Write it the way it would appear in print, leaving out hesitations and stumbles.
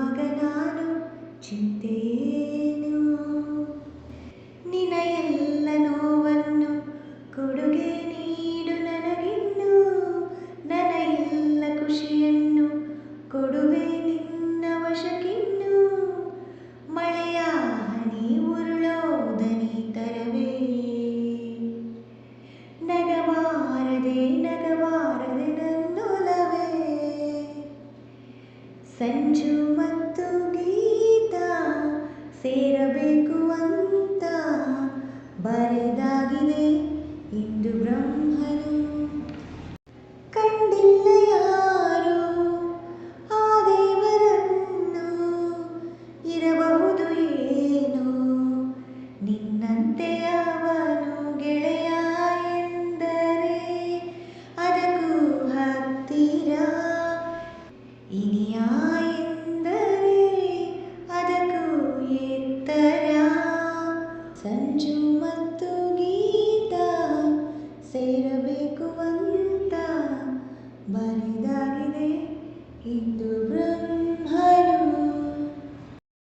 ಆಗ ನಾನು ಚಿಂತೆಯೇನು. ನಿನ ಎಲ್ಲ ನೋವನ್ನು ಕೊಡುಗೆ ನೀಡು ನನಗಿನ್ನು. ನನ್ನ ಎಲ್ಲ ಖುಷಿಯನ್ನು ಕೊಡುವೆ ನಿನ್ನ ವಶಕ್ಕಿನ್ನು. ಮಳೆಯ ಹನಿ ಉರುಳೋದನಿ ತರವೇ. ನಗಬಾರದೆ ನನ್ನೊಲವೇ. ಸಂಜು ಮತ್ತು ಗೀತ ಸೇರಬೇಕು ಅಂತ ಬರೆದಾಗಿದೆ ಇಂದು ಬ್ರಹ್ಮನು. ಕಂಡಿಲ್ಲ ಯಾರು ಆ ದೇವರನ್ನು, ಇರಬಹುದು ಏನೋ ನಿನ್ನಂತೆ ಅವನು ಗೆಳೆಯ ಎಂದರೆ ಅದಕ್ಕೂ ಹತ್ತಿರ, ಇನಿಯ ಎಂದರೆ ಅದಕ್ಕೂ ಎತ್ತರ. ಸಂಜು ಮತ್ತು ಗೀತ ಸೇರಬೇಕು ಅಂತ ಬರೆದಾಗಿದೆ ಇಂದು ಬ್ರಹ್ಮ.